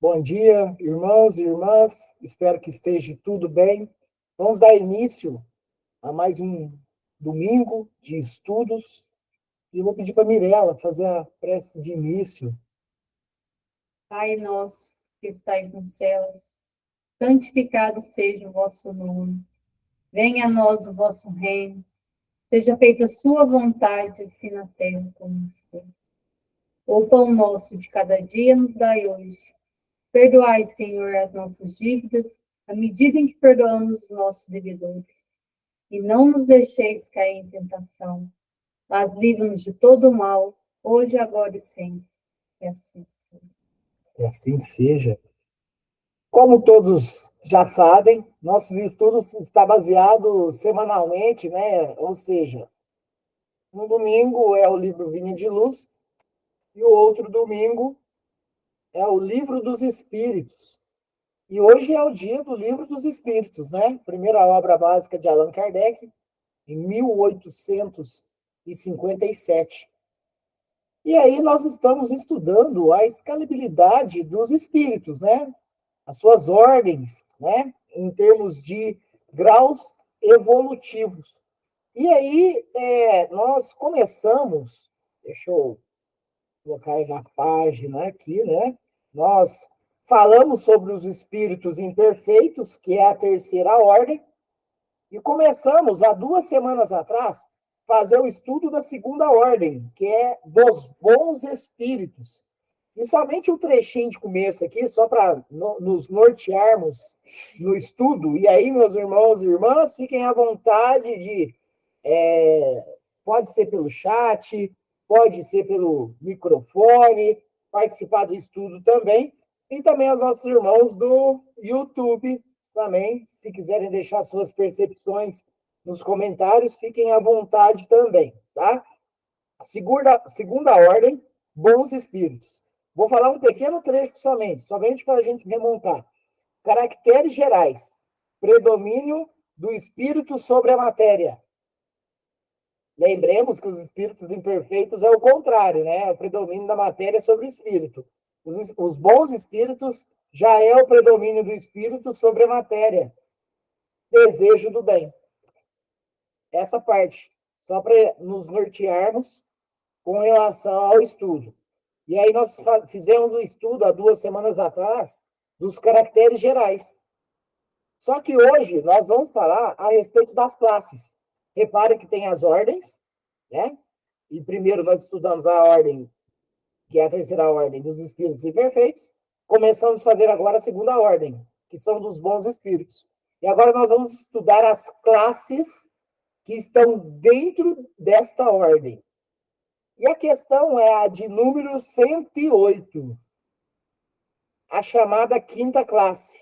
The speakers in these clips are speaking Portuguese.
Bom dia, irmãos e irmãs. Espero que esteja tudo bem. Vamos dar início a mais um domingo de estudos. E eu vou pedir para a Mirella fazer a prece de início. Pai nosso que estais nos céus, santificado seja o vosso nome. Venha a nós o vosso reino. Seja feita a sua vontade, assim na terra como no céu. O pão nosso de cada dia nos dai hoje. Perdoai, Senhor, as nossas dívidas, à medida em que perdoamos os nossos devedores. E não nos deixeis cair em tentação, mas livra-nos de todo o mal, hoje, agora e sempre. É assim. Que assim seja. Como todos já sabem, nossos estudos estão baseados semanalmente, né? Ou seja, um domingo é o livro Vinha de Luz e o outro domingo é o livro dos Espíritos. E hoje é o dia do Livro dos Espíritos, né? Primeira obra básica de Allan Kardec, em 1857. E aí nós estamos estudando a escalabilidade dos espíritos, né? As suas ordens, né? Em termos de graus evolutivos. E aí nós começamos, deixa eu colocar aí na página aqui, né? Nós falamos sobre os espíritos imperfeitos, que é a terceira ordem, e começamos, há 2 semanas atrás, fazer o estudo da segunda ordem, que é dos bons espíritos. E somente um trechinho de começo aqui, só para nos nortearmos no estudo. E aí, meus irmãos e irmãs, fiquem à vontade de. Pode ser pelo chat, pode ser pelo microfone, participar do estudo também. E também aos nossos irmãos do YouTube também, se quiserem deixar suas percepções nos comentários, fiquem à vontade também, tá? Segunda ordem, bons espíritos. Vou falar um pequeno trecho somente para a gente remontar. Caracteres gerais. Predomínio do espírito sobre a matéria. Lembremos que os espíritos imperfeitos é o contrário, né? O predomínio da matéria sobre o espírito. Os bons espíritos já é o predomínio do espírito sobre a matéria. Desejo do bem. Essa parte, só para nos nortearmos com relação ao estudo. E aí nós fizemos um estudo há 2 semanas atrás dos caracteres gerais. Só que hoje nós vamos falar a respeito das classes. Repare que tem as ordens, né? E primeiro nós estudamos a ordem, que é a terceira ordem dos espíritos imperfeitos. Começamos a fazer agora a segunda ordem, que são dos bons espíritos. E agora nós vamos estudar as classes que estão dentro desta ordem. E a questão é a de número 108, a chamada quinta classe.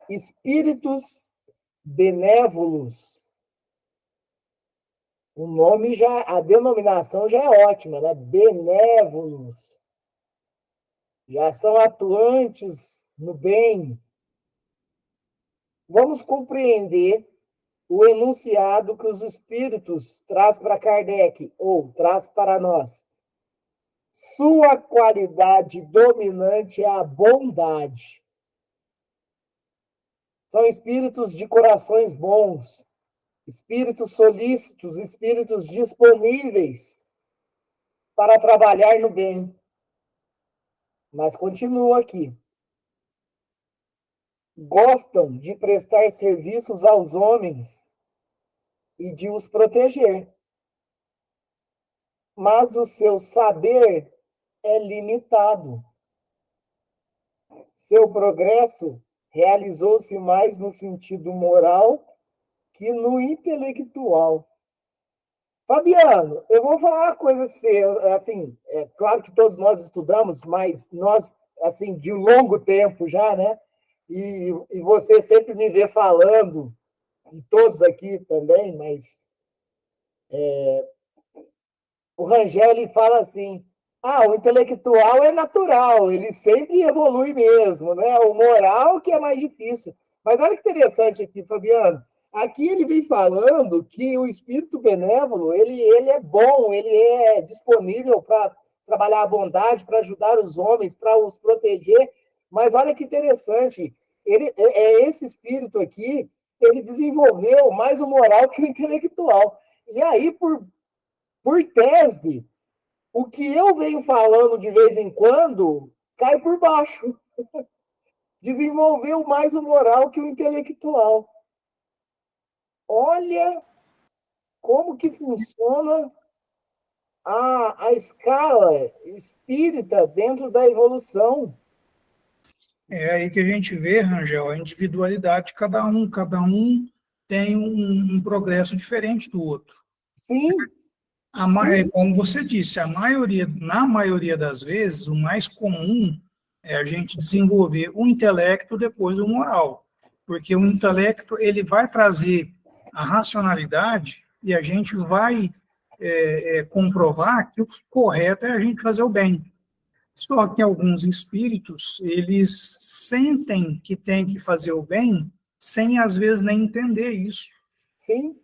Espíritos benévolos. O nome já, a denominação já é ótima, né? Benévolos. Já são atuantes no bem. Vamos compreender o enunciado que os espíritos traz para Kardec, ou traz para nós. Sua qualidade dominante é a bondade. São espíritos de corações bons, espíritos solícitos, espíritos disponíveis para trabalhar no bem. Mas continua aqui. Gostam de prestar serviços aos homens e de os proteger. Mas o seu saber é limitado. Seu progresso realizou-se mais no sentido moral que no intelectual. Fabiano, eu vou falar uma coisa assim, é claro que todos nós estudamos, mas nós, assim, de um longo tempo já, né? E você sempre me vê falando, e todos aqui também, mas o Rangel fala assim: o intelectual é natural, ele sempre evolui mesmo, né? O moral que é mais difícil. Mas olha que interessante aqui, Fabiano. Aqui ele vem falando que o espírito benévolo, ele é bom, ele é disponível para trabalhar a bondade, para ajudar os homens, para os proteger, Mas olha que interessante, esse espírito aqui, ele desenvolveu mais o moral que o intelectual. E aí, por tese, o que eu venho falando de vez em quando cai por baixo. Desenvolveu mais o moral que o intelectual. Olha como que funciona a escala espírita dentro da evolução. É aí que a gente vê, Rangel, a individualidade de cada um tem um progresso diferente do outro. Sim, Como você disse, na maioria das vezes, o mais comum é a gente desenvolver o intelecto depois do moral, porque o intelecto ele vai trazer a racionalidade e a gente vai comprovar que o correto é a gente fazer o bem. Só que alguns espíritos, eles sentem que tem que fazer o bem sem, às vezes, nem entender isso. sim.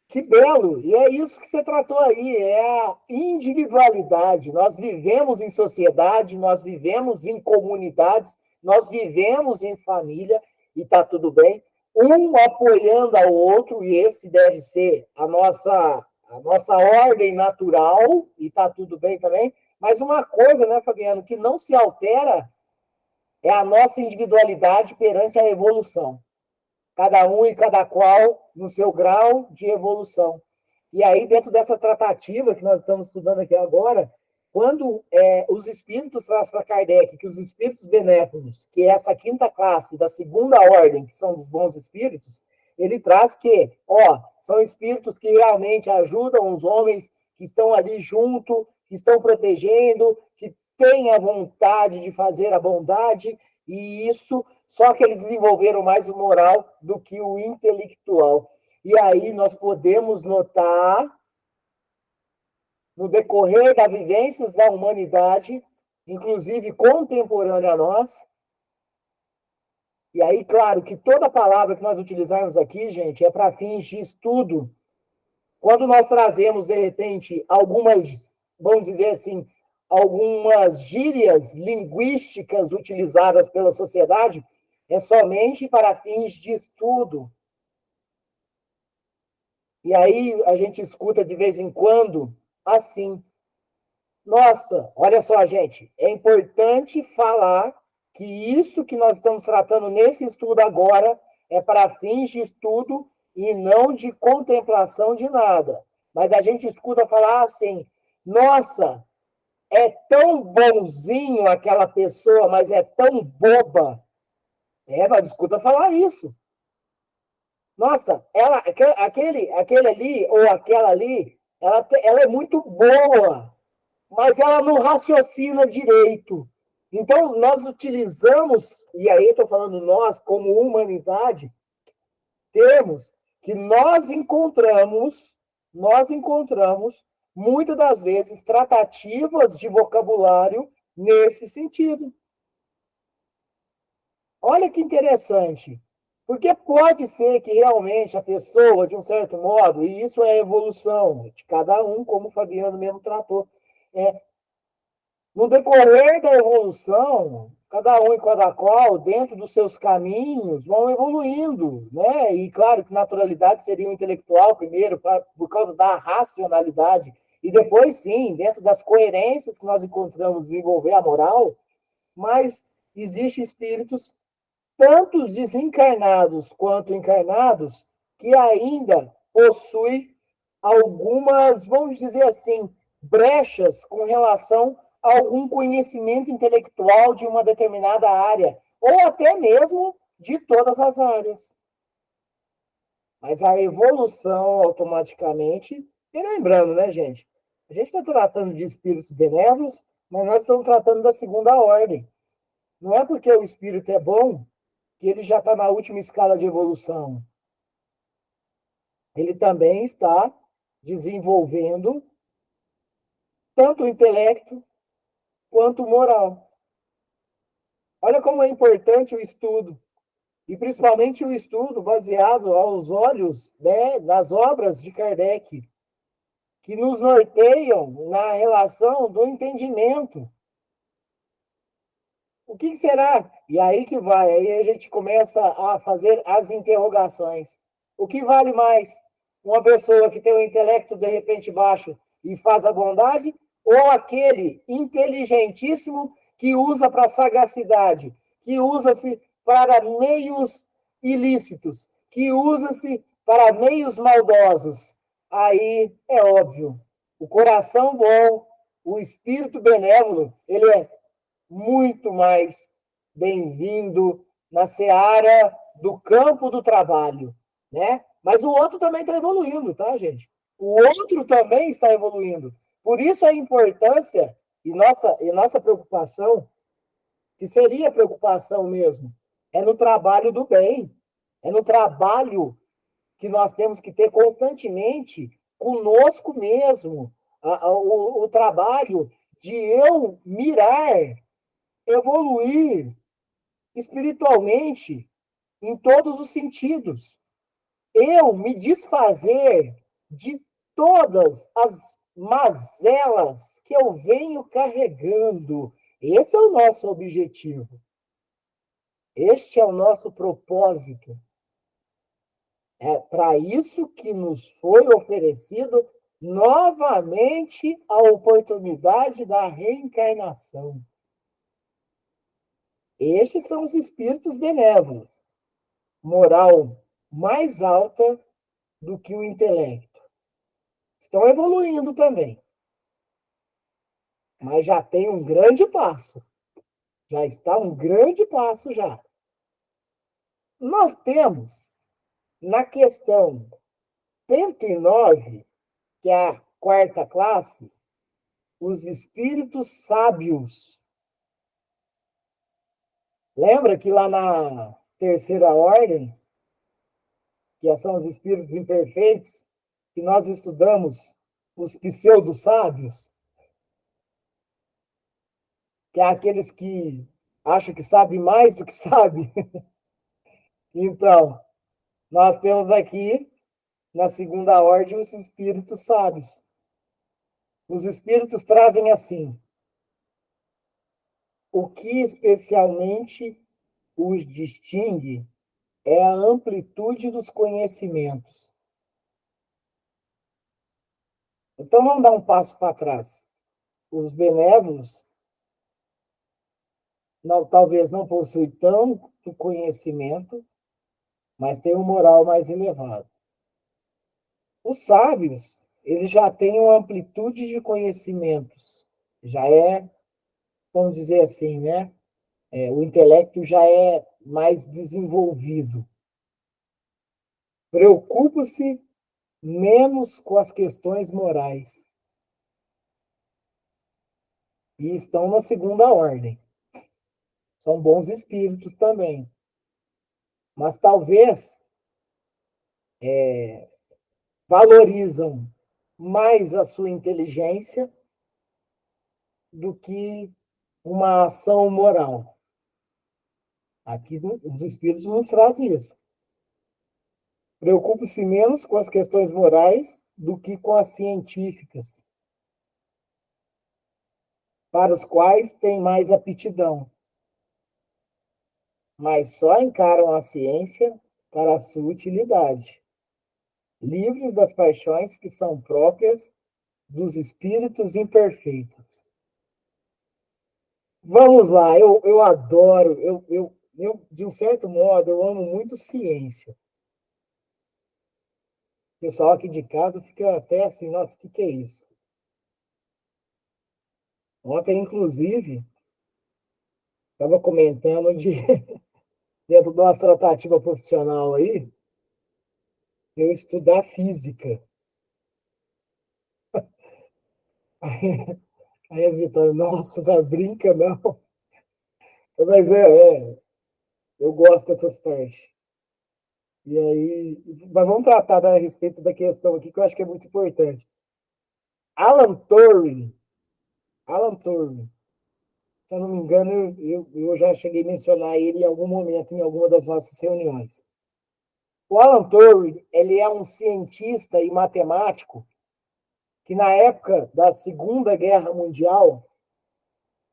Que belo! E é isso que você tratou aí, é a individualidade. Nós vivemos em sociedade, nós vivemos em comunidades, nós vivemos em família, e está tudo bem. Um apoiando ao outro, e esse deve ser a nossa ordem natural, e está tudo bem também. Mas uma coisa, né, Fabiano, que não se altera é a nossa individualidade perante a evolução. Cada um e cada qual no seu grau de evolução. E aí, dentro dessa tratativa que nós estamos estudando aqui agora, quando os espíritos trazem para Kardec que os espíritos benéficos, que é essa quinta classe da segunda ordem, que são os bons espíritos, ele traz que, são espíritos que realmente ajudam os homens que estão ali junto, que estão protegendo, que têm a vontade de fazer a bondade, e isso, só que eles desenvolveram mais o moral do que o intelectual. E aí nós podemos notar, no decorrer das vivências da humanidade, inclusive contemporânea a nós, e aí, claro, que toda palavra que nós utilizarmos aqui, gente, é para fins de estudo. Quando nós trazemos, de repente, vamos dizer assim, algumas gírias linguísticas utilizadas pela sociedade, é somente para fins de estudo. E aí a gente escuta de vez em quando assim: nossa, olha só, gente, é importante falar que isso que nós estamos tratando nesse estudo agora é para fins de estudo e não de contemplação de nada. Mas a gente escuta falar assim: nossa, é tão bonzinho aquela pessoa, mas é tão boba. Nós escuta falar isso. Nossa, aquele ali ou aquela ali, ela é muito boa, mas ela não raciocina direito. Então, nós utilizamos, e aí eu estou falando nós, como humanidade, termos que nós encontramos, muitas das vezes, tratativas de vocabulário nesse sentido. Olha que interessante. Porque pode ser que realmente a pessoa, de um certo modo, e isso é evolução de cada um, como o Fabiano mesmo tratou, no decorrer da evolução, cada um e cada qual, dentro dos seus caminhos, vão evoluindo, né? E claro que naturalidade seria o intelectual primeiro, por causa da racionalidade, e depois, sim, dentro das coerências que nós encontramos, desenvolver a moral, mas existem espíritos, tanto desencarnados quanto encarnados, que ainda possuem algumas, vamos dizer assim, brechas com relação a algum conhecimento intelectual de uma determinada área, ou até mesmo de todas as áreas. Mas a evolução, automaticamente, e lembrando, né, gente? A gente está tratando de espíritos benévolos, mas nós estamos tratando da segunda ordem. Não é porque o espírito é bom que ele já está na última escala de evolução. Ele também está desenvolvendo tanto o intelecto quanto o moral. Olha como é importante o estudo, e principalmente o estudo baseado aos olhos, né, das obras de Kardec, que nos norteiam na relação do entendimento. O que será? E aí que vai, aí a gente começa a fazer as interrogações. O que vale mais? Uma pessoa que tem o intelecto de repente baixo e faz a bondade, ou aquele inteligentíssimo que usa para sagacidade, que usa-se para meios ilícitos, que usa-se para meios maldosos? Aí é óbvio, o coração bom, o espírito benévolo, ele é muito mais bem-vindo na seara do campo do trabalho, né? Mas o outro também está evoluindo, tá, gente? O outro também está evoluindo. Por isso a importância e nossa preocupação, que seria preocupação mesmo, é no trabalho do bem, é no trabalho que nós temos que ter constantemente conosco mesmo, o trabalho de eu mirar evoluir espiritualmente em todos os sentidos. Eu me desfazer de todas as mazelas que eu venho carregando. Esse é o nosso objetivo. Este é o nosso propósito. É para isso que nos foi oferecido novamente a oportunidade da reencarnação. Estes são os espíritos benévolos, moral mais alta do que o intelecto. Estão evoluindo também, mas já tem um grande passo. Já está um grande passo já. Nós temos, na questão 109, que é a quarta classe, os espíritos sábios. Lembra que lá na terceira ordem, que são os espíritos imperfeitos, que nós estudamos os pseudo-sábios, que é aqueles que acham que sabem mais do que sabem. Então, nós temos aqui, na segunda ordem, os espíritos sábios. Os espíritos trazem assim: o que especialmente os distingue é a amplitude dos conhecimentos. Então, vamos dar um passo para trás. Os benévolos talvez não possuem tanto conhecimento, mas têm um moral mais elevado. Os sábios, eles já têm uma amplitude de conhecimentos. Já é, vamos dizer assim, né? O intelecto já é mais desenvolvido. Preocupa-se menos com as questões morais. E estão na segunda ordem. São bons espíritos também. Mas talvez valorizam mais a sua inteligência do que uma ação moral. Aqui os espíritos não trazem isso. Preocupa-se menos com as questões morais do que com as científicas, para os quais tem mais aptidão, mas só encaram a ciência para a sua utilidade, livres das paixões que são próprias dos espíritos imperfeitos. Vamos lá, eu adoro, de um certo modo, eu amo muito ciência. O pessoal aqui de casa fica até assim, nossa, o que é isso? Ontem, inclusive, estava comentando dentro de uma tratativa profissional aí, eu estudar física. Aí a Vitória, nossa, já brinca, não. Mas eu gosto dessas partes. E aí, mas vamos tratar a respeito da questão aqui, que eu acho que é muito importante. Alan Turing, se eu não me engano, eu já cheguei a mencionar ele em algum momento, em alguma das nossas reuniões. O Alan Turing, ele é um cientista e matemático que, na época da Segunda Guerra Mundial,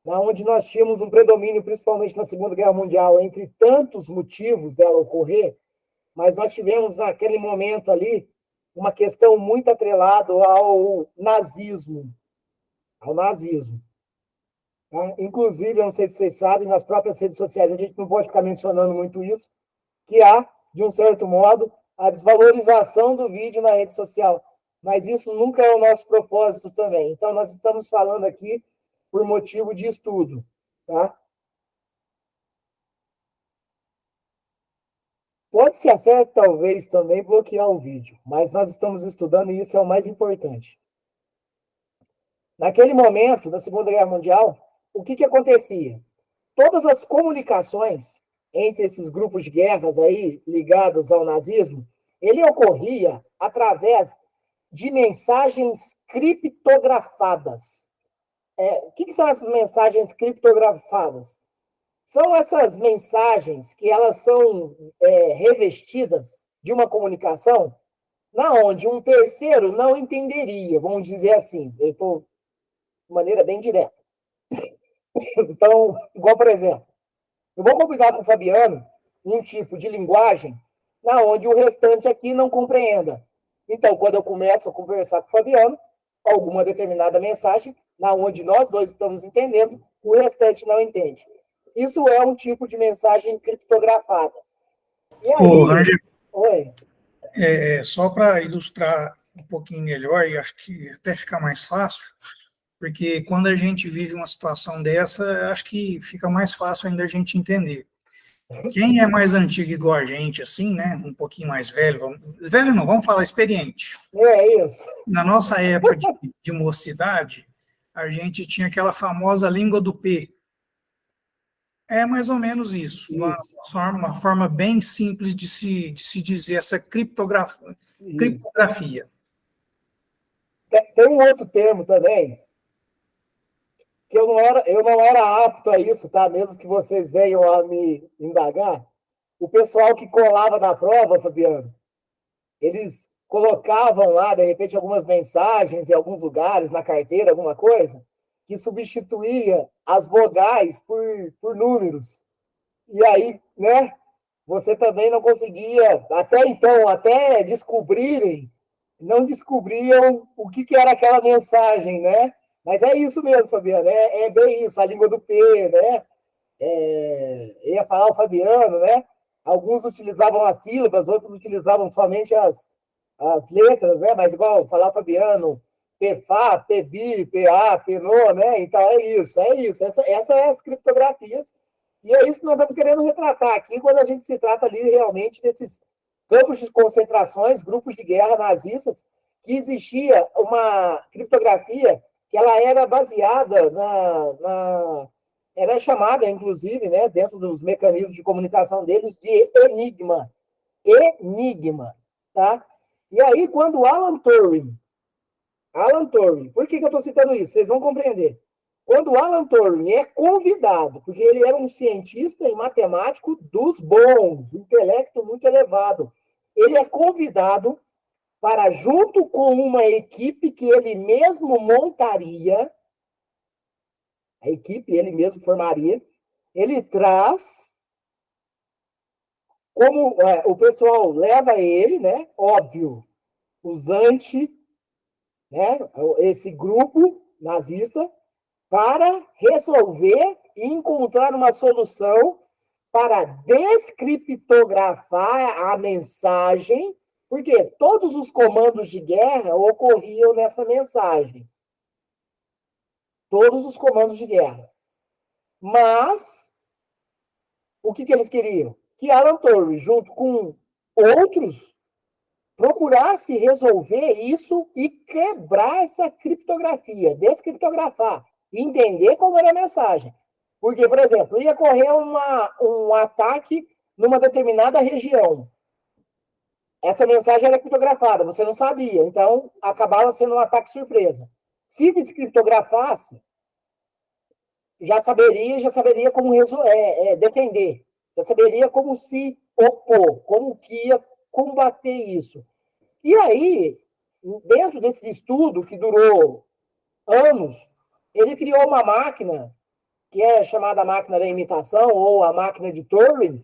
onde nós tínhamos um predomínio, principalmente na Segunda Guerra Mundial, entre tantos motivos dela ocorrer, mas nós tivemos naquele momento ali uma questão muito atrelada ao nazismo. Ao nazismo. Tá? Inclusive, eu não sei se vocês sabem, nas próprias redes sociais, a gente não pode ficar mencionando muito isso, que há, de um certo modo, a desvalorização do vídeo na rede social. Mas isso nunca é o nosso propósito também. Então, nós estamos falando aqui por motivo de estudo. Tá? Pode-se até, talvez, também bloquear o vídeo, mas nós estamos estudando e isso é o mais importante. Naquele momento, da Segunda Guerra Mundial, o que acontecia? Todas as comunicações entre esses grupos de guerras aí ligados ao nazismo, ele ocorria através de mensagens criptografadas. O que são essas mensagens criptografadas? São essas mensagens que elas são revestidas de uma comunicação na onde um terceiro não entenderia, vamos dizer assim, eu estou de maneira bem direta. Então, igual, por exemplo, eu vou combinar com o Fabiano um tipo de linguagem na onde o restante aqui não compreenda. Então, quando eu começo a conversar com o Fabiano, alguma determinada mensagem, na onde nós dois estamos entendendo, o restante não entende. Isso é um tipo de mensagem criptografada. E aí... Ô, Rangel, Oi. Só para ilustrar um pouquinho melhor, e acho que até fica mais fácil, porque quando a gente vive uma situação dessa, acho que fica mais fácil ainda a gente entender. Quem é mais antigo igual a gente, assim, né, um pouquinho mais velho, velho não, vamos falar experiente. É isso. Na nossa época de mocidade, a gente tinha aquela famosa língua do P. É mais ou menos isso. Uma forma bem simples de se dizer essa criptografia. Tem um outro termo também, que eu não era apto a isso, tá? Mesmo que vocês venham a me indagar. O pessoal que colava na prova, Fabiano, eles colocavam lá, de repente, algumas mensagens em alguns lugares, na carteira, alguma coisa, que substituía as vogais por números. E aí, né, você também não conseguia, até então, até descobrirem, não descobriam o que era aquela mensagem, né? Mas é isso mesmo, Fabiano, é bem isso, a língua do P, né? Ia falar o Fabiano, né? Alguns utilizavam as sílabas, outros utilizavam somente as letras, né? Mas igual falar Fabiano, PFA, PBI, PA, PNO, né? Então é isso. Essa é as criptografias. E é isso que nós estamos querendo retratar aqui quando a gente se trata ali realmente desses campos de concentrações, grupos de guerra nazistas, que existia uma criptografia que ela era baseada era chamada, inclusive, né, dentro dos mecanismos de comunicação deles, de enigma. Enigma, tá? E aí, quando Alan Turing, por que eu estou citando isso? Vocês vão compreender. Quando Alan Turing é convidado, porque ele era um cientista e matemático dos bons, intelecto muito elevado, ele é convidado para, junto com uma equipe que ele mesmo montaria, a equipe ele mesmo formaria, ele traz, como o pessoal leva ele, né, óbvio, usante, né, esse grupo nazista, para resolver e encontrar uma solução para descriptografar a mensagem, porque todos os comandos de guerra ocorriam nessa mensagem. Todos os comandos de guerra. Mas, o que eles queriam? Que Alan Turing, junto com outros, procurasse resolver isso e quebrar essa criptografia, descriptografar, entender como era a mensagem. Porque, por exemplo, ia correr um ataque numa determinada região. Essa mensagem era criptografada, você não sabia, então acabava sendo um ataque surpresa. Se descriptografasse, já saberia como defender, já saberia como se opor, como que ia combater isso. E aí, dentro desse estudo, que durou anos, ele criou uma máquina que é chamada máquina da imitação, ou a máquina de Turing,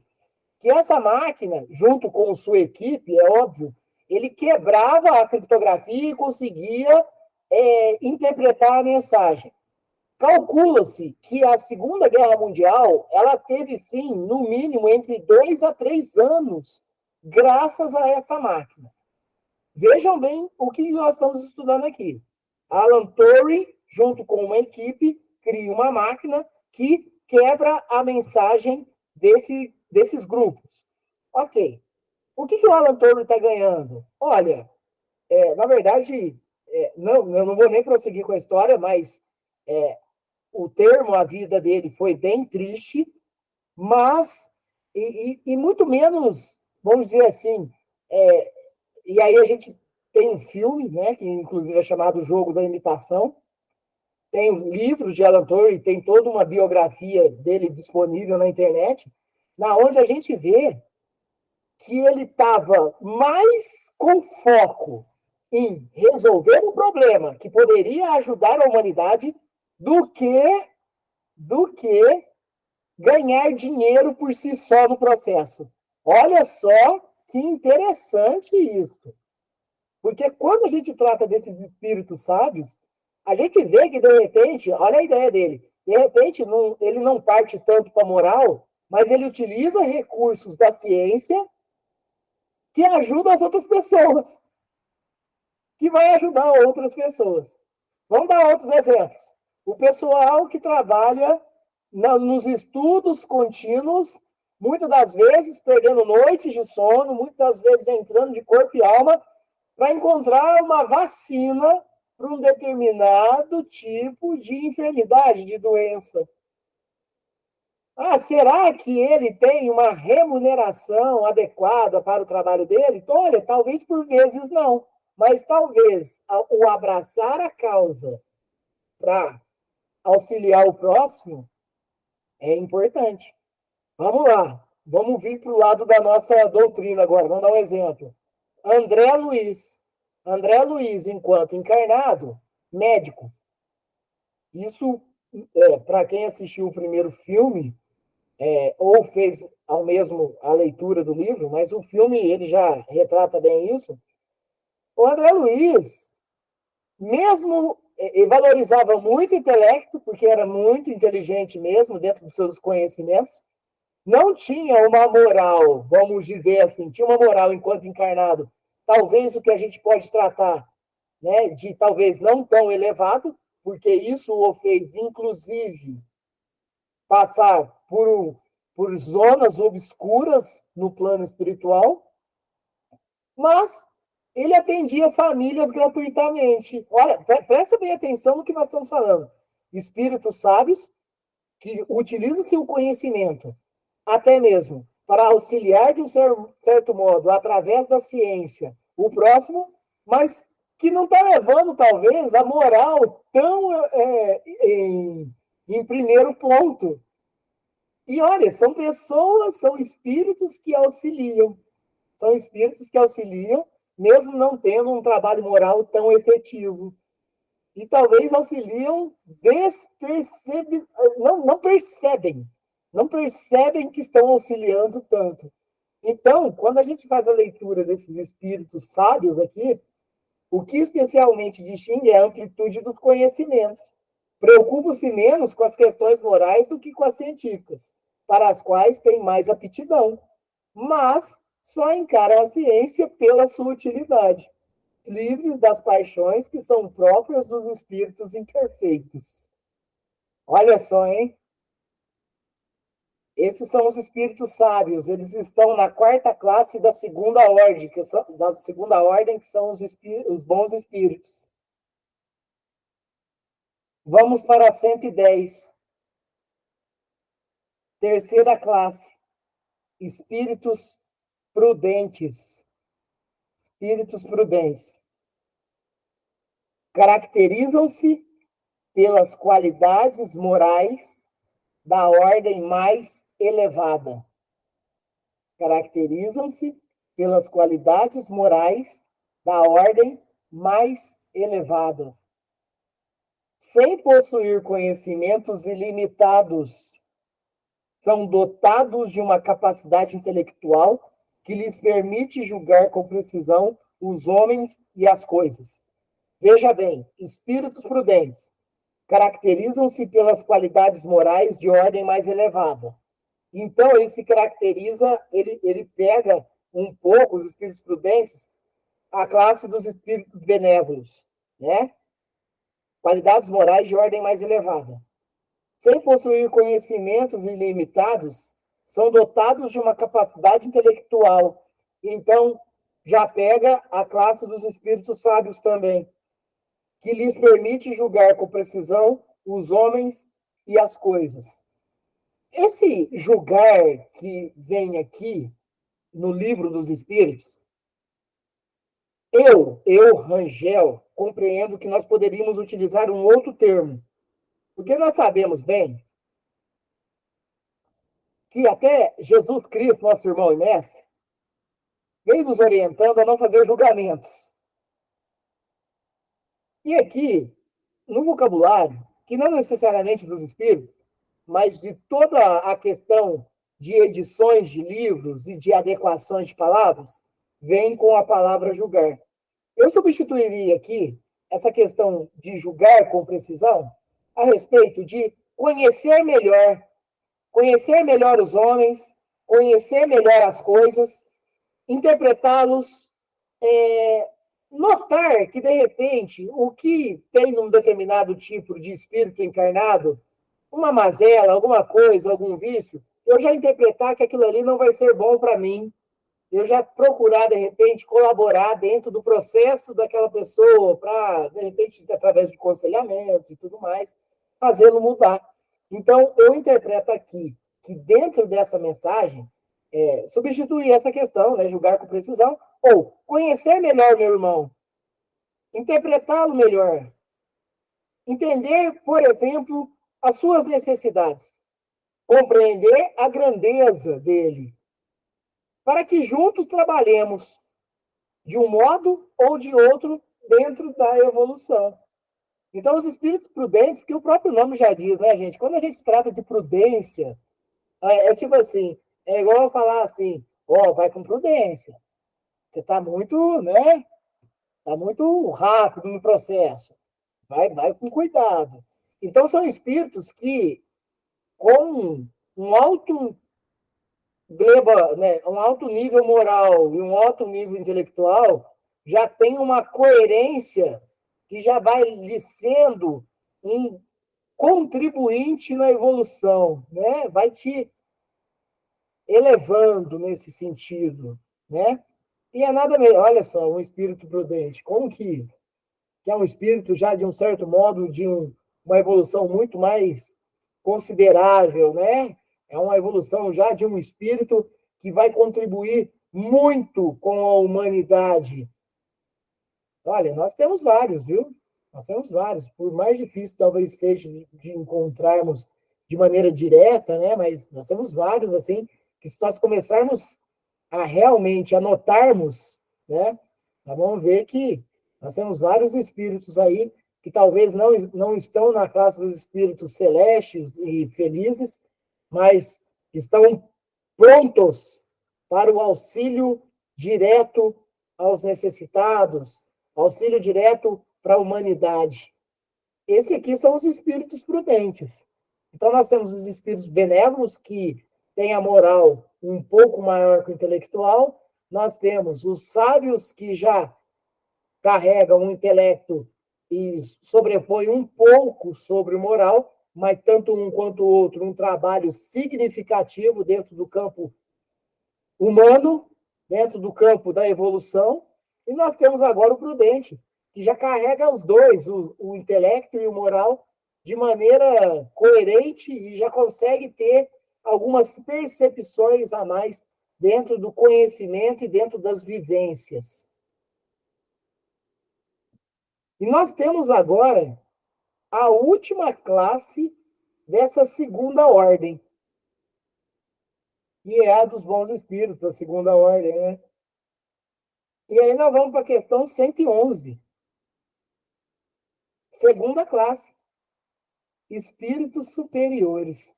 que essa máquina, junto com sua equipe, é óbvio, ele quebrava a criptografia e conseguia interpretar a mensagem. Calcula-se que a Segunda Guerra Mundial ela teve fim, no mínimo, entre 2 a 3 anos, graças a essa máquina. Vejam bem o que nós estamos estudando aqui. Alan Turing, junto com uma equipe, cria uma máquina que quebra a mensagem desses grupos. Ok. O que o Alan Turing está ganhando? Olha, na verdade, eu não vou nem prosseguir com a história, mas o termo, a vida dele foi bem triste, mas, e muito menos, vamos dizer assim, e aí a gente tem um filme, né, que inclusive é chamado O Jogo da Imitação, tem livros de Alan Turing, tem toda uma biografia dele disponível na internet, na onde a gente vê que ele estava mais com foco em resolver um problema que poderia ajudar a humanidade do que ganhar dinheiro por si só no processo. Olha só que interessante isso. Porque quando a gente trata desses espíritos sábios, a gente vê que, de repente, olha a ideia dele, de repente ele não parte tanto para a moral, mas ele utiliza recursos da ciência que ajudam as outras pessoas, que vai ajudar outras pessoas. Vamos dar outros exemplos. O pessoal que trabalha nos estudos contínuos, muitas das vezes perdendo noites de sono, muitas das vezes entrando de corpo e alma, para encontrar uma vacina para um determinado tipo de enfermidade, de doença. Será que ele tem uma remuneração adequada para o trabalho dele? Então, olha, talvez por vezes não, mas talvez o abraçar a causa para auxiliar o próximo é importante. Vamos lá, vamos vir para o lado da nossa doutrina agora, vamos dar um exemplo. André Luiz, enquanto encarnado, médico. Isso, para quem assistiu o primeiro filme, ou fez ao mesmo a leitura do livro, mas o filme ele já retrata bem isso. O André Luiz, mesmo ele valorizava muito o intelecto, porque era muito inteligente mesmo dentro dos seus conhecimentos, não tinha uma moral, vamos dizer assim, tinha uma moral enquanto encarnado, talvez o que a gente pode tratar, né, de talvez não tão elevado, porque isso o fez, inclusive, passar por zonas obscuras no plano espiritual, mas ele atendia famílias gratuitamente. Olha, presta bem atenção no que nós estamos falando. Espíritos sábios que utilizam seu conhecimento, até mesmo para auxiliar de um certo modo, através da ciência, o próximo, mas que não está levando, talvez, a moral tão em primeiro ponto. E olha, são pessoas, são espíritos que auxiliam. São espíritos que auxiliam, mesmo não tendo um trabalho moral tão efetivo. E talvez auxiliam não percebem que estão auxiliando tanto. Então, quando a gente faz a leitura desses espíritos sábios aqui, o que especialmente distingue é a amplitude dos conhecimentos. Preocupa-se menos com as questões morais do que com as científicas, para as quais tem mais aptidão, mas só encaram a ciência pela sua utilidade, livres das paixões que são próprias dos espíritos imperfeitos. Olha só, hein? Esses são os espíritos sábios, eles estão na quarta classe da segunda ordem, que são os bons espíritos. Vamos para 110. Terceira classe, espíritos prudentes. Espíritos prudentes. Caracterizam-se pelas qualidades morais da ordem mais elevada. Caracterizam-se pelas qualidades morais da ordem mais elevada. sem possuir conhecimentos ilimitados, são dotados de uma capacidade intelectual que lhes permite julgar com precisão os homens e as coisas. Veja bem, espíritos prudentes caracterizam-se pelas qualidades morais de ordem mais elevada. Então, ele se caracteriza, ele pega um pouco, os espíritos prudentes, a classe dos espíritos benévolos, né? Qualidades morais de ordem mais elevada. Sem possuir conhecimentos ilimitados, são dotados de uma capacidade intelectual. Então, já pega a classe dos espíritos sábios também, que lhes permite julgar com precisão os homens e as coisas. Esse julgar que vem aqui no livro dos Espíritos, Rangel, compreendo que nós poderíamos utilizar um outro termo, porque nós sabemos bem que até Jesus Cristo, nosso irmão e mestre, veio nos orientando a não fazer julgamentos. E aqui, no vocabulário, que não necessariamente dos Espíritos, mas de toda a questão de edições de livros e de adequações de palavras, vem com a palavra julgar. Eu substituiria aqui essa questão de julgar com precisão a respeito de conhecer melhor os homens, conhecer melhor as coisas, interpretá-los, notar que, de repente, o que tem num determinado tipo de espírito encarnado, uma mazela, alguma coisa, algum vício, eu já interpretar que aquilo ali não vai ser bom para mim, eu já procurar, de repente, colaborar dentro do processo daquela pessoa para, de repente, através de aconselhamento e tudo mais, fazê-lo mudar. Então, eu interpreto aqui que dentro dessa mensagem, substituir essa questão, né, julgar com precisão, ou conhecer melhor meu irmão, interpretá-lo melhor, entender, por exemplo, as suas necessidades, compreender a grandeza dele, para que juntos trabalhemos de um modo ou de outro dentro da evolução. Então, os espíritos prudentes, que o próprio nome já diz, né, gente? Quando a gente trata de prudência, tipo assim, é igual eu falar assim, vai com prudência. Você está muito, né? Está muito rápido no processo. Vai com cuidado. Então, são espíritos que, com um alto né, um alto nível moral e um alto nível intelectual, já tem uma coerência que já vai lhe sendo um contribuinte na evolução, né? Vai te elevando nesse sentido, né? E é nada melhor, olha só, um espírito prudente, como que é um espírito já de um certo modo de uma evolução muito mais considerável, né? É uma evolução já de um espírito que vai contribuir muito com a humanidade. Olha, nós temos vários, viu? Nós temos vários. Por mais difícil talvez seja de encontrarmos de maneira direta, né? Mas nós temos vários, assim, que se nós começarmos a realmente anotarmos, né? Nós vamos ver que nós temos vários espíritos aí que talvez não estão na classe dos espíritos celestes e felizes, mas estão prontos para o auxílio direto aos necessitados, auxílio direto para a humanidade. Esse aqui são os espíritos prudentes. Então, nós temos os espíritos benévolos, que têm a moral um pouco maior que o intelectual. Nós temos os sábios, que já carregam um intelecto e sobrepõem um pouco sobre o moral, mas tanto um quanto o outro, um trabalho significativo dentro do campo humano, dentro do campo da evolução. E nós temos agora o prudente, que já carrega os dois, o intelecto e o moral, de maneira coerente e já consegue ter algumas percepções a mais dentro do conhecimento e dentro das vivências. E nós temos agora a última classe dessa segunda ordem, que é a dos bons espíritos, a segunda ordem, né? E aí nós vamos para a questão 111. Segunda classe. espíritos superiores.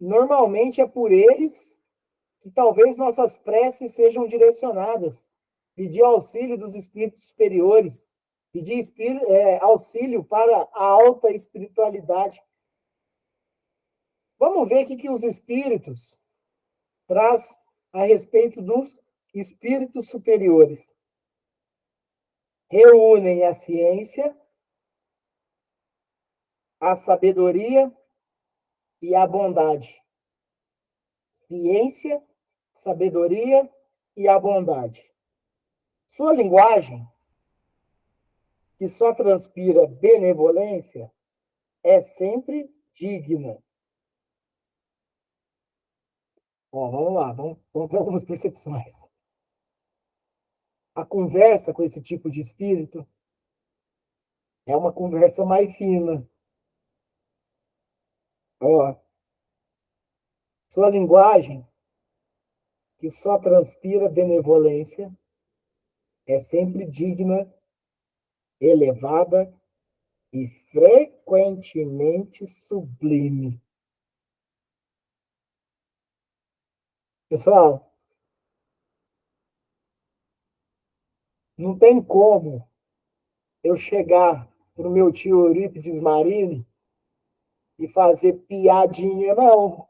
Normalmente é por eles que talvez nossas preces sejam direcionadas. Pedir auxílio dos espíritos superiores, pedir auxílio para a alta espiritualidade. Vamos ver o que os espíritos traz a respeito dos espíritos superiores. Reúnem a ciência, a sabedoria e a bondade. Ciência, sabedoria e a bondade. Sua linguagem, que só transpira benevolência, é sempre digna. Vamos lá, vamos ter algumas percepções. A conversa com esse tipo de espírito é uma conversa mais fina. Sua linguagem, que só transpira benevolência, é sempre digna, elevada e frequentemente sublime. Pessoal, não tem como eu chegar para o meu tio Eurípides Marini e fazer piadinha, não.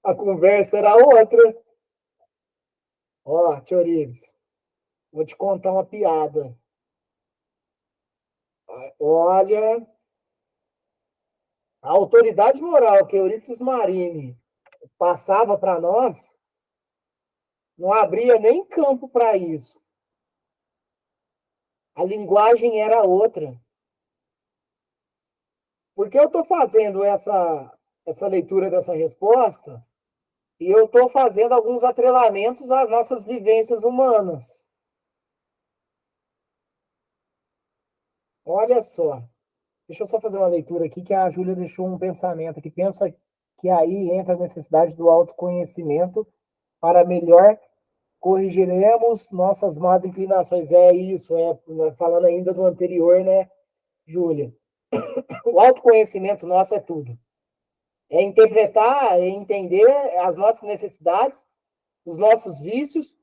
A conversa era outra. Tio Eurípides, vou te contar uma piada. Olha, a autoridade moral que Eurípides Marini passava para nós, não abria nem campo para isso. A linguagem era outra. Porque eu estou fazendo essa leitura dessa resposta e eu estou fazendo alguns atrelamentos às nossas vivências humanas. Olha só. Deixa eu só fazer uma leitura aqui, que a Júlia deixou um pensamento aqui. Pensa que aí entra a necessidade do autoconhecimento para melhor corrigiremos nossas más inclinações. É isso, falando ainda do anterior, né, Júlia? O autoconhecimento nosso é tudo. É interpretar, é entender as nossas necessidades, os nossos vícios,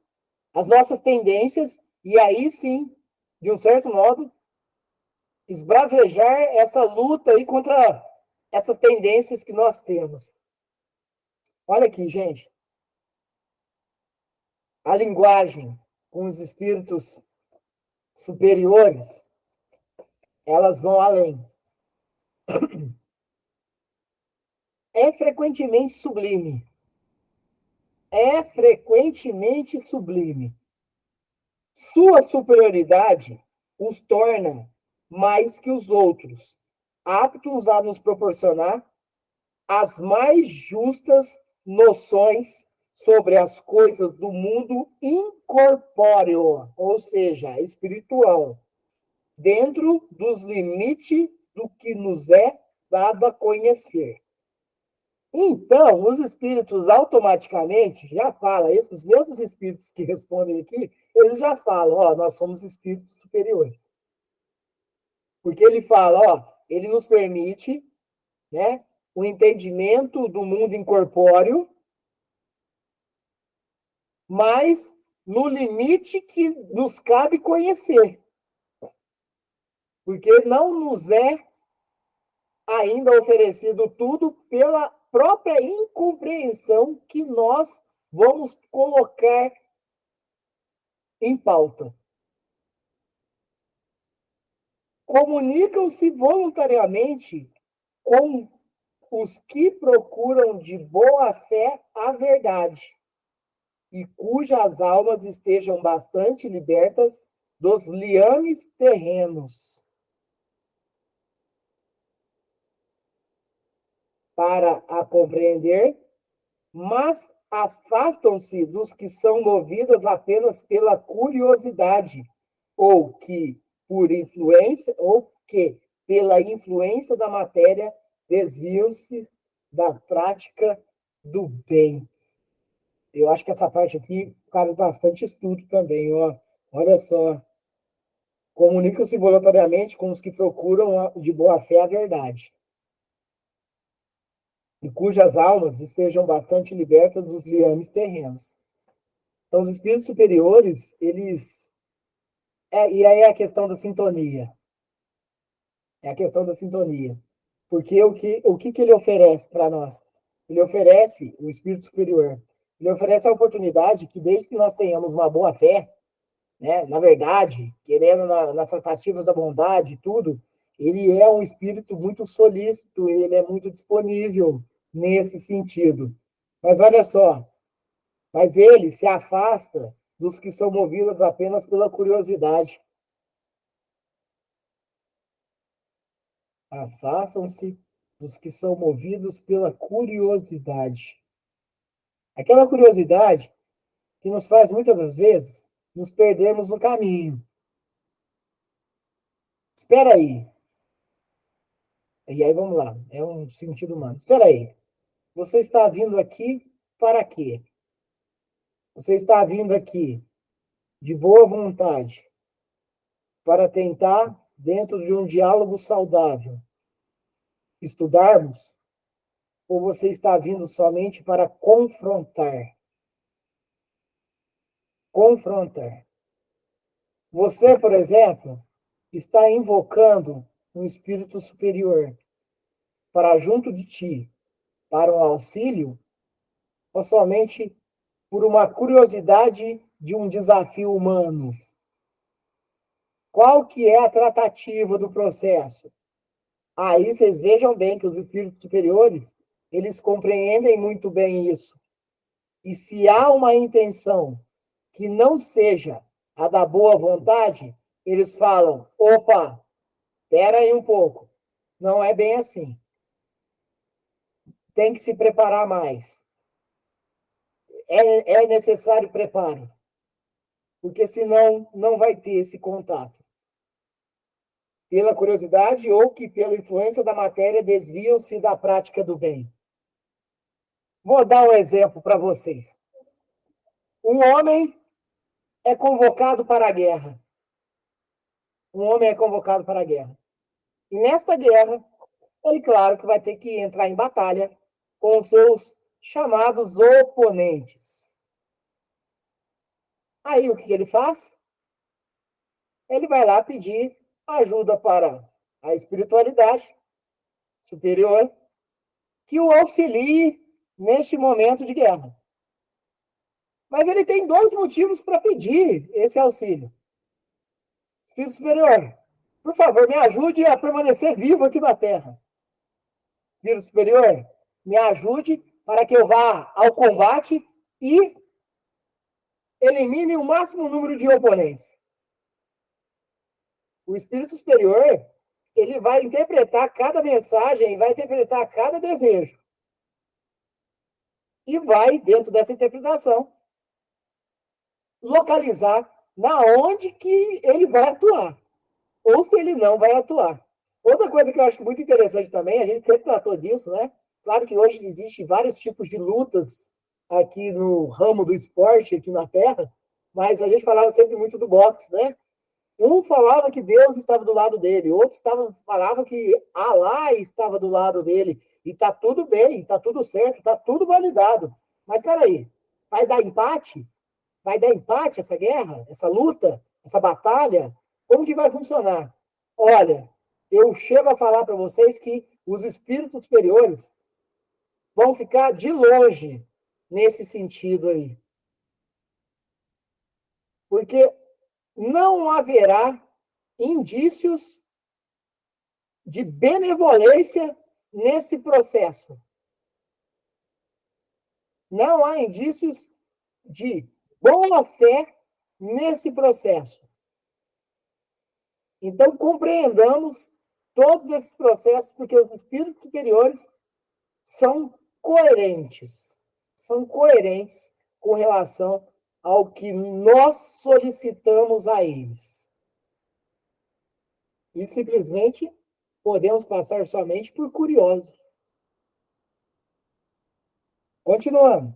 as nossas tendências, e aí sim, de um certo modo, esbravejar essa luta aí contra essas tendências que nós temos. Olha aqui, gente. A linguagem com os espíritos superiores, elas vão além. É frequentemente sublime. É frequentemente sublime. Sua superioridade os torna mais que os outros, aptos a nos proporcionar as mais justas noções sobre as coisas do mundo incorpóreo, ou seja, espiritual, dentro dos limites do que nos é dado a conhecer. Então, os espíritos automaticamente já falam, esses mesmos espíritos que respondem aqui, eles já falam, nós somos espíritos superiores. Porque ele fala, ele nos permite, né, o entendimento do mundo incorpóreo, mas no limite que nos cabe conhecer. Porque não nos é ainda oferecido tudo pela própria incompreensão que nós vamos colocar em pauta. Comunicam-se voluntariamente com os que procuram de boa fé a verdade, e cujas almas estejam bastante libertas dos liames terrenos, para a compreender, mas afastam-se dos que são movidas apenas pela curiosidade, ou que pela influência da matéria desviam-se da prática do bem. Eu acho que essa parte aqui cabe bastante estudo também, Olha só. Comunicam-se voluntariamente com os que procuram de boa fé a verdade, e cujas almas estejam bastante libertas dos liames terrenos. Então, os espíritos superiores, eles. E aí é a questão da sintonia. É a questão da sintonia. Porque o que ele oferece para nós? Ele oferece o espírito superior. Ele oferece a oportunidade que, desde que nós tenhamos uma boa fé, né, na verdade, querendo nas tratativas da bondade e tudo, ele é um espírito muito solícito, ele é muito disponível nesse sentido. Mas olha só, mas ele se afasta dos que são movidos apenas pela curiosidade. Afastam-se dos que são movidos pela curiosidade. Aquela curiosidade que nos faz, muitas das vezes, nos perdermos no caminho. Espera aí. E aí, vamos lá. É um sentido humano. Espera aí. Você está vindo aqui para quê? Você está vindo aqui de boa vontade para tentar, dentro de um diálogo saudável, estudarmos? Ou você está vindo somente para confrontar? Confrontar. Você, por exemplo, está invocando um espírito superior para junto de ti, para um auxílio, ou somente por uma curiosidade de um desafio humano? Qual que é a tratativa do processo? Aí vocês vejam bem que os espíritos superiores, eles compreendem muito bem isso. E se há uma intenção que não seja a da boa vontade, eles falam: opa, espera aí um pouco. Não é bem assim. Tem que se preparar mais. É necessário preparo, porque senão não vai ter esse contato. Pela curiosidade ou que pela influência da matéria desviam-se da prática do bem. Vou dar um exemplo para vocês. Um homem é convocado para a guerra. Um homem é convocado para a guerra. E nesta guerra, ele, claro, que vai ter que entrar em batalha com os seus chamados oponentes. Aí, o que ele faz? Ele vai lá pedir ajuda para a espiritualidade superior que o auxilie neste momento de guerra. Mas ele tem dois motivos para pedir esse auxílio. Espírito superior, por favor, me ajude a permanecer vivo aqui na Terra. Espírito superior, me ajude para que eu vá ao combate e elimine o máximo número de oponentes. O espírito superior, ele vai interpretar cada mensagem, vai interpretar cada desejo. E vai, dentro dessa interpretação, localizar na onde que ele vai atuar, ou se ele não vai atuar. Outra coisa que eu acho muito interessante também, a gente sempre tratou disso, né? Claro que hoje existem vários tipos de lutas aqui no ramo do esporte, aqui na Terra, mas a gente falava sempre muito do boxe, né? Um falava que Deus estava do lado dele, outro falava que Alá estava do lado dele, e está tudo bem, está tudo certo, está tudo validado. Mas, peraí, vai dar empate? Vai dar empate essa guerra, essa luta, essa batalha? Como que vai funcionar? Olha, eu chego a falar para vocês que os espíritos superiores vão ficar de longe nesse sentido aí. Porque não haverá indícios de benevolência nesse processo. Não há indícios de boa fé nesse processo. Então, compreendamos todos esses processos, porque os espíritos superiores são coerentes. São coerentes com relação ao que nós solicitamos a eles. E simplesmente podemos passar somente por curiosos. Continuando.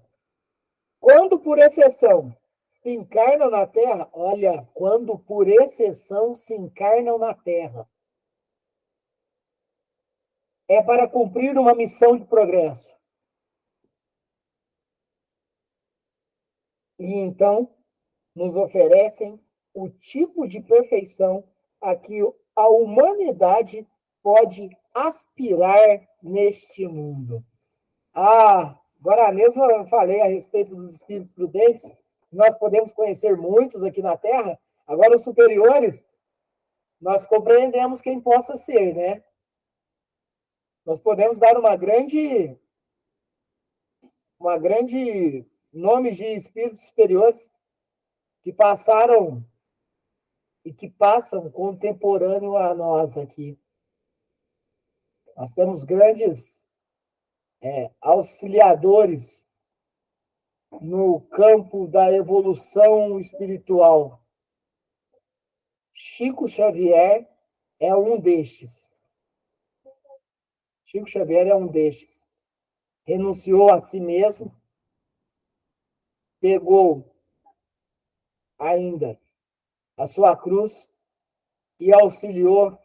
Quando, por exceção, se encarnam na Terra, olha, quando por exceção se encarnam na Terra, é para cumprir uma missão de progresso. E então nos oferecem o tipo de perfeição a que a humanidade pode aspirar neste mundo. Agora mesmo eu falei a respeito dos espíritos prudentes, nós podemos conhecer muitos aqui na Terra, agora os superiores, nós compreendemos quem possa ser, né? Nós podemos dar uma grande nome de espíritos superiores que passaram e que passam contemporâneo a nós aqui. Nós temos grandes auxiliadores no campo da evolução espiritual. Chico Xavier é um destes. Chico Xavier é um destes. Renunciou a si mesmo, pegou ainda a sua cruz e auxiliou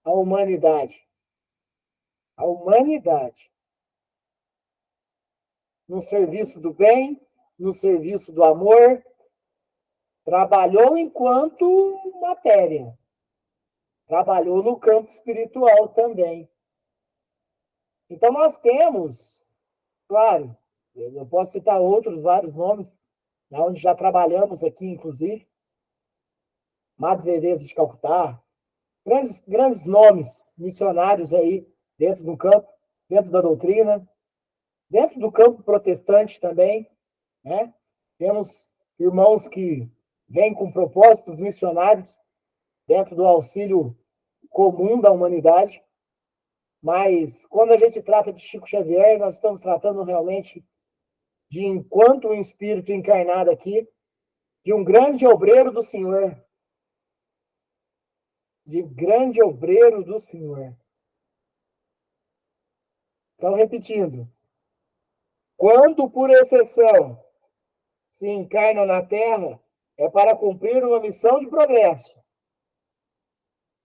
a humanidade. A humanidade. No serviço do bem, no serviço do amor, trabalhou enquanto matéria. Trabalhou no campo espiritual também. Então nós temos, claro, eu posso citar outros vários nomes, onde já trabalhamos aqui, inclusive, Madre Teresa de Calcutá, grandes nomes missionários aí dentro do campo, dentro da doutrina, dentro do campo protestante também, né? Temos irmãos que vêm com propósitos missionários dentro do auxílio comum da humanidade, mas quando a gente trata de Chico Xavier, nós estamos tratando realmente de, enquanto um espírito encarnado aqui, de um grande obreiro do Senhor. De grande obreiro do Senhor. Então, repetindo. Quando, por exceção, se encarnam na Terra, é para cumprir uma missão de progresso.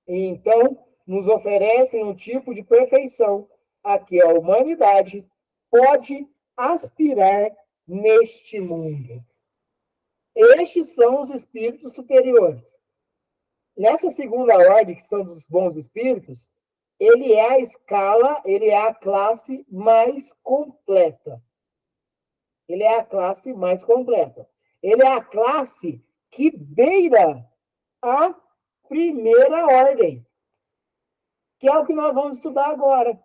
E então, nos oferecem um tipo de perfeição a que a humanidade pode aspirar neste mundo. Estes são os espíritos superiores. Nessa segunda ordem, que são dos bons espíritos, ele é a escala, ele é a classe mais completa. Ele é a classe mais completa. Ele é a classe que beira a primeira ordem, que é o que nós vamos estudar agora.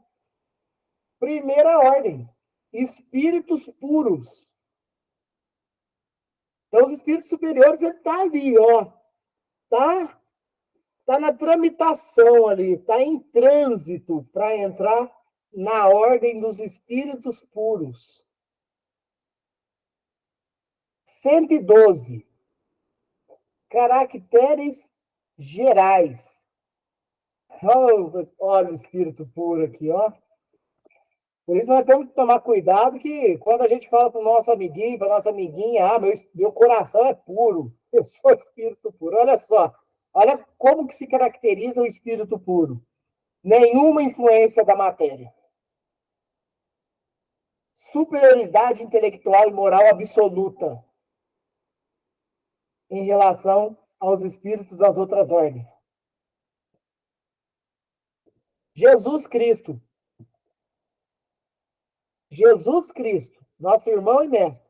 Primeira ordem, espíritos puros. Então, os espíritos superiores, ele está ali, ó. Tá na tramitação ali, está em trânsito para entrar na ordem dos espíritos puros. 112. Caracteres gerais. Olha o espírito puro aqui, ó. Por isso nós temos que tomar cuidado que quando a gente fala para o nosso amiguinho, para a nossa amiguinha, meu coração é puro, eu sou espírito puro. Olha só, olha como que se caracteriza o espírito puro. Nenhuma influência da matéria. Superioridade intelectual e moral absoluta em relação aos espíritos das outras ordens. Jesus Cristo, nosso irmão e mestre,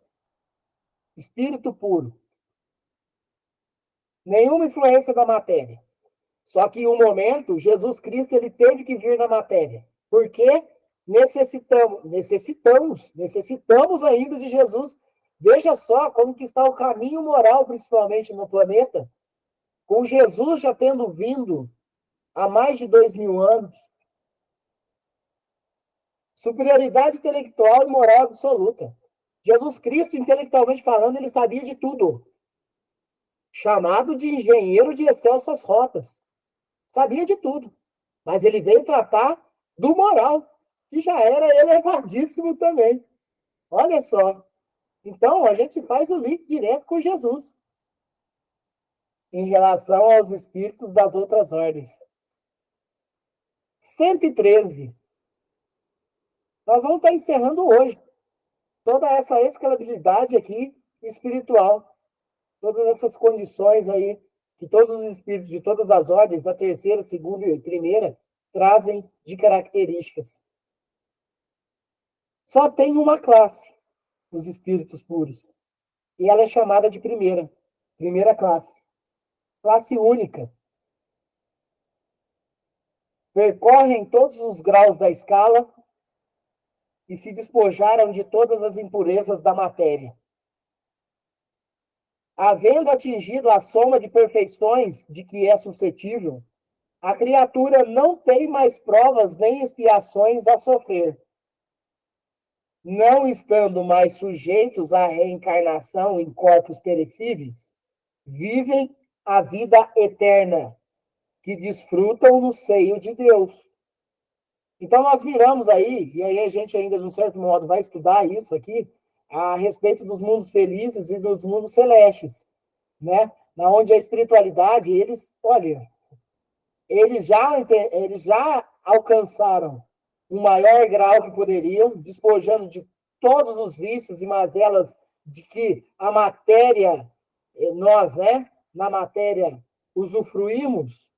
espírito puro. Nenhuma influência da matéria. Só que em um momento, Jesus Cristo ele teve que vir na matéria. Porque necessitamos ainda de Jesus. Veja só como que está o caminho moral, principalmente no planeta. Com Jesus já tendo vindo há mais de 2000 anos. Superioridade intelectual e moral absoluta. Jesus Cristo, intelectualmente falando, ele sabia de tudo. Chamado de engenheiro de excelsas rotas. Sabia de tudo. Mas ele veio tratar do moral, que já era elevadíssimo também. Olha só. Então, a gente faz o link direto com Jesus. em relação aos espíritos das outras ordens. 113. Nós vamos estar encerrando hoje toda essa escalabilidade aqui espiritual, todas essas condições aí que todos os espíritos de todas as ordens, a terceira, segunda e primeira, trazem de características. Só tem uma classe, os espíritos puros, e ela é chamada de primeira classe, classe única. Percorrem todos os graus da escala e se despojaram de todas as impurezas da matéria. Havendo atingido a soma de perfeições de que é suscetível, a criatura não tem mais provas nem expiações a sofrer. Não estando mais sujeitos à reencarnação em corpos perecíveis, vivem a vida eterna, que desfrutam no seio de Deus. Então, nós miramos aí, e aí a gente ainda, de um certo modo, vai estudar isso aqui, a respeito dos mundos felizes e dos mundos celestes, né? Na onde a espiritualidade, olha, eles já alcançaram o maior grau que poderiam, despojando de todos os vícios e mazelas de que a matéria, nós, né, na matéria, usufruímos,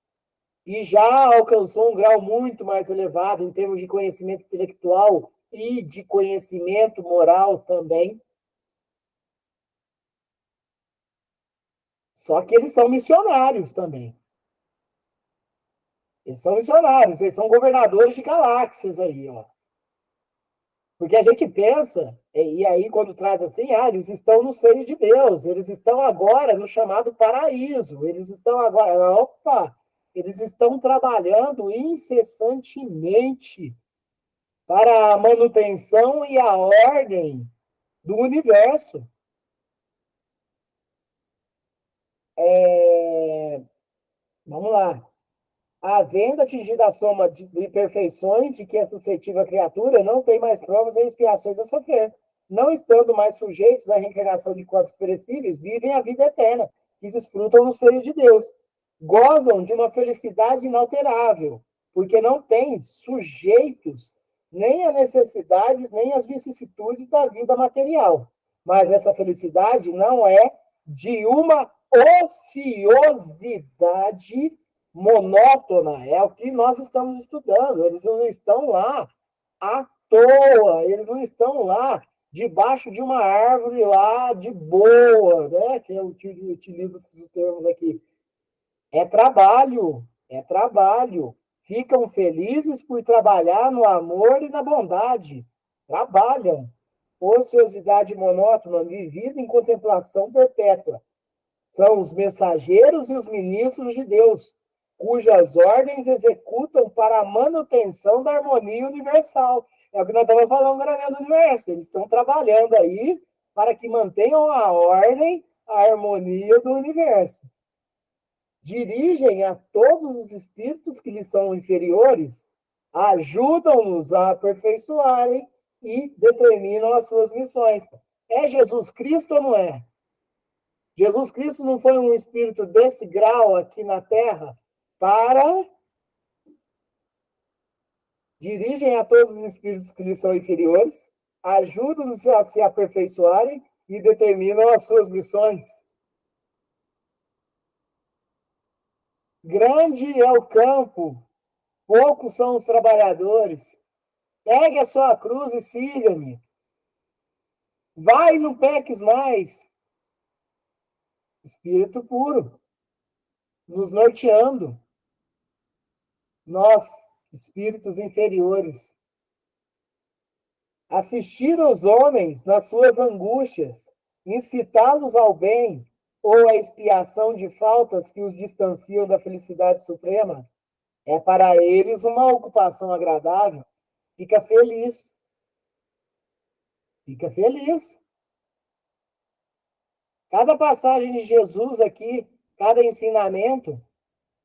e já alcançou um grau muito mais elevado em termos de conhecimento intelectual e de conhecimento moral também. Só que eles são missionários também. Eles são missionários, eles são governadores de galáxias aí, ó. Porque a gente pensa, e aí quando traz assim, eles estão no seio de Deus, eles estão agora no chamado paraíso, eles estão agora, opa, eles estão trabalhando incessantemente para a manutenção e a ordem do universo. Vamos lá. Havendo atingido a soma de perfeições de que é suscetível a criatura, não tem mais provas e expiações a sofrer. Não estando mais sujeitos à reencarnação de corpos perecíveis, vivem a vida eterna, que desfrutam no seio de Deus. Gozam de uma felicidade inalterável, porque não têm sujeitos nem a necessidades, nem as vicissitudes da vida material. Mas essa felicidade não é de uma ociosidade monótona, é o que nós estamos estudando. Eles não estão lá à toa, eles não estão lá debaixo de uma árvore lá de boa, né? Que eu utilizo esses termos aqui. É trabalho, é trabalho. Ficam felizes por trabalhar no amor e na bondade. Trabalham. Ociosidade monótona, vivida em contemplação perpétua. São os mensageiros e os ministros de Deus, cujas ordens executam para a manutenção da harmonia universal. É o que nós estamos falando no universo. Eles estão trabalhando aí para que mantenham a ordem, a harmonia do universo. Dirigem a todos os espíritos que lhes são inferiores, ajudam-nos a aperfeiçoarem e determinam as suas missões. É Jesus Cristo ou não é? Jesus Cristo não foi um espírito desse grau aqui na Terra para dirigem a todos os espíritos que lhes são inferiores, ajudam-nos a se aperfeiçoarem e determinam as suas missões. Grande é o campo, poucos são os trabalhadores. Pegue a sua cruz e siga-me. Vai, não peques mais. Espírito puro, nos norteando. Nós, espíritos inferiores, assistir os homens nas suas angústias, incitá-los ao bem ou à expiação de faltas que os distanciam da felicidade suprema, é para eles uma ocupação agradável. Fica feliz. Fica feliz. Cada passagem de Jesus aqui, cada ensinamento,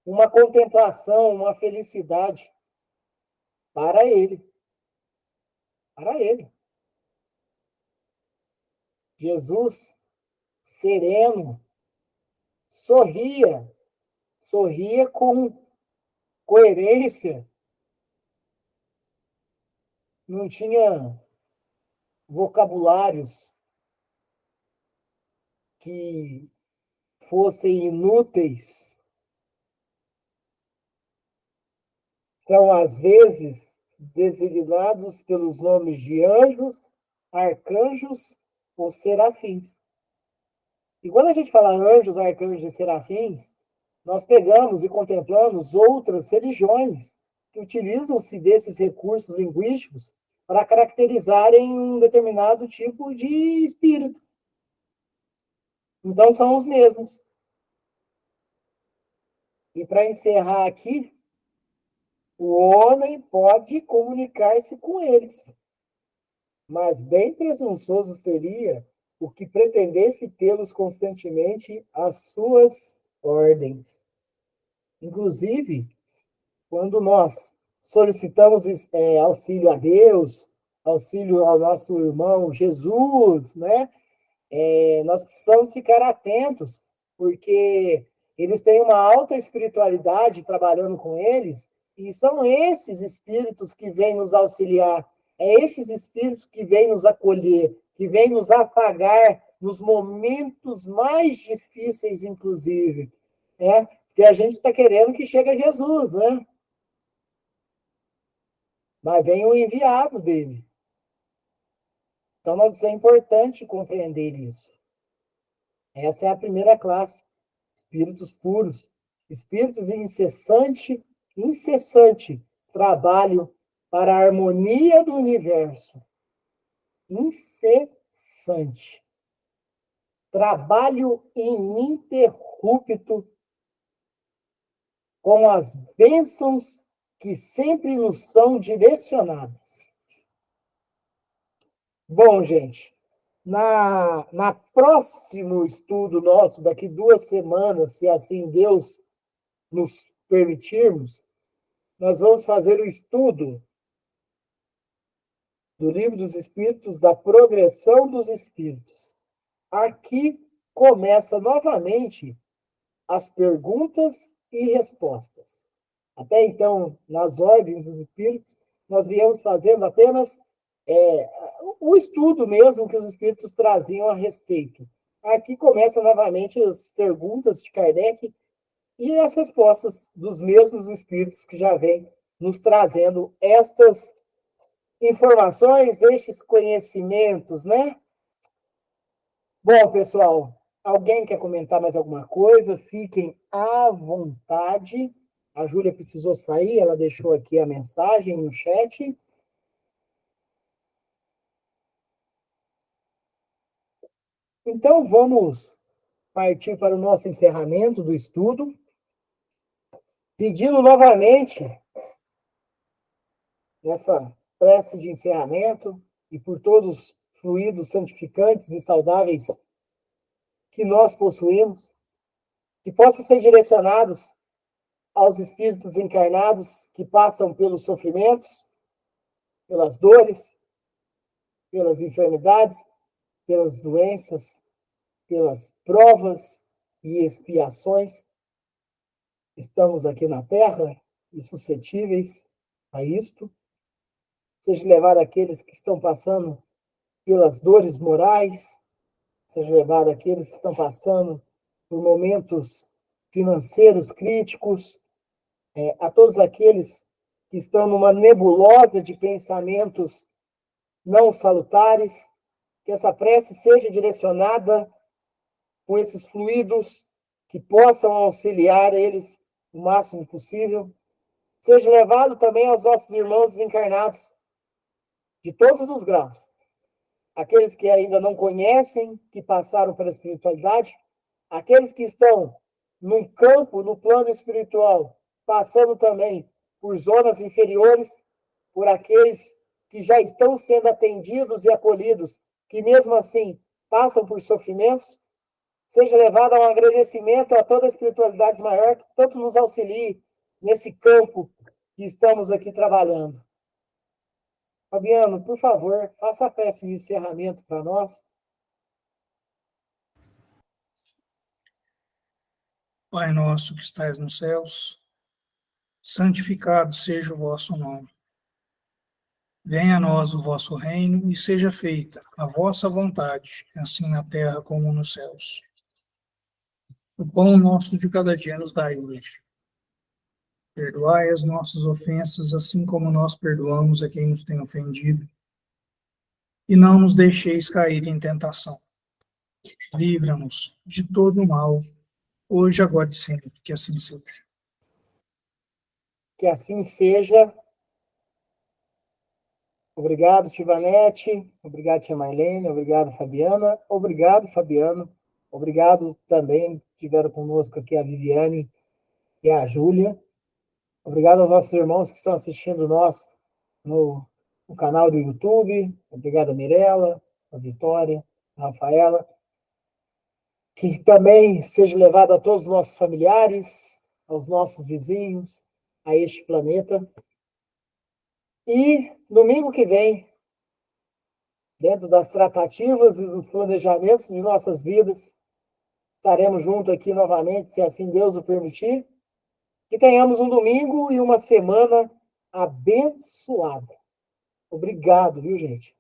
uma contemplação, uma felicidade para ele. Para ele. Jesus, sereno, sorria, sorria com coerência, não tinha vocabulários que fossem inúteis, são às vezes designados pelos nomes de anjos, arcanjos ou serafins. E quando a gente fala anjos, arcanjos e serafins, nós pegamos e contemplamos outras religiões que utilizam-se desses recursos linguísticos para caracterizarem um determinado tipo de espírito. Então, são os mesmos. E para encerrar aqui, o homem pode comunicar-se com eles, mas bem presunçoso seria o que pretendesse tê-los constantemente às suas ordens. Inclusive, quando nós solicitamos auxílio a Deus, auxílio ao nosso irmão Jesus, né? Nós precisamos ficar atentos, porque eles têm uma alta espiritualidade trabalhando com eles, e são esses espíritos que vêm nos auxiliar, é esses espíritos que vêm nos acolher, que vêm nos afagar nos momentos mais difíceis, inclusive, né? Porque a gente está querendo que chegue Jesus, né? Mas vem o enviado dele. Então, é importante compreender isso. Essa é a primeira classe. Espíritos puros. Espíritos em incessante trabalho para a harmonia do universo. Incessante. Trabalho ininterrupto com as bênçãos que sempre nos são direcionadas. Bom, gente, na próximo estudo nosso, daqui 2 semanas, se assim Deus nos permitirmos, nós vamos fazer o estudo do Livro dos Espíritos, da progressão dos espíritos. Aqui começa novamente as perguntas e respostas. Até então, nas ordens dos espíritos, nós viemos fazendo apenas o estudo mesmo que os espíritos traziam a respeito. Aqui começam novamente as perguntas de Kardec e as respostas dos mesmos espíritos que já vêm nos trazendo estas informações, estes conhecimentos, né? Bom, pessoal, alguém quer comentar mais alguma coisa? Fiquem à vontade. A Júlia precisou sair, ela deixou aqui a mensagem no chat. Então, vamos partir para o nosso encerramento do estudo, pedindo novamente, nessa prece de encerramento, e por todos os fluidos santificantes e saudáveis que nós possuímos, que possam ser direcionados aos espíritos encarnados que passam pelos sofrimentos, pelas dores, pelas enfermidades, pelas doenças, pelas provas e expiações. Estamos aqui na Terra e suscetíveis a isto. Seja levado àqueles que estão passando pelas dores morais, seja levado àqueles que estão passando por momentos financeiros críticos, a todos aqueles que estão numa nebulosa de pensamentos não salutares, que essa prece seja direcionada com esses fluidos que possam auxiliar eles o máximo possível. Seja levado também aos nossos irmãos desencarnados, de todos os graus. Aqueles que ainda não conhecem, que passaram pela espiritualidade, aqueles que estão num campo, no plano espiritual, passando também por zonas inferiores, por aqueles que já estão sendo atendidos e acolhidos, que mesmo assim passam por sofrimentos, seja levado a um agradecimento a toda a espiritualidade maior que tanto nos auxilie nesse campo que estamos aqui trabalhando. Fabiano, por favor, faça a prece de encerramento para nós. Pai nosso que estais nos céus, santificado seja o vosso nome. Venha a nós o vosso reino e seja feita a vossa vontade, assim na terra como nos céus. O pão nosso de cada dia nos dai hoje. Perdoai as nossas ofensas, assim como nós perdoamos a quem nos tem ofendido. E não nos deixeis cair em tentação. Livra-nos de todo o mal, hoje, agora e sempre, que assim seja. Que assim seja. Obrigado, Tivanete. Obrigado, tia Marlene. Obrigado, Fabiana. Obrigado, Fabiano. Obrigado também, tiveram conosco aqui a Viviane e a Júlia. Obrigado aos nossos irmãos que estão assistindo nós no canal do YouTube. Obrigado a Mirella, a Vitória, a Rafaela. Que também seja levado a todos os nossos familiares, aos nossos vizinhos, a este planeta. E domingo que vem, dentro das tratativas e dos planejamentos de nossas vidas, estaremos juntos aqui novamente, se assim Deus o permitir. Que tenhamos um domingo e uma semana abençoada. Obrigado, viu, gente?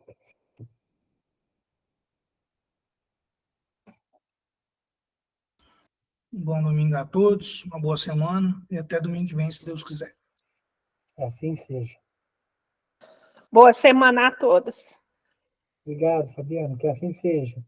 Um bom domingo a todos, uma boa semana e até domingo que vem, se Deus quiser. Que assim seja. Boa semana a todos. Obrigado, Fabiano. Que assim seja.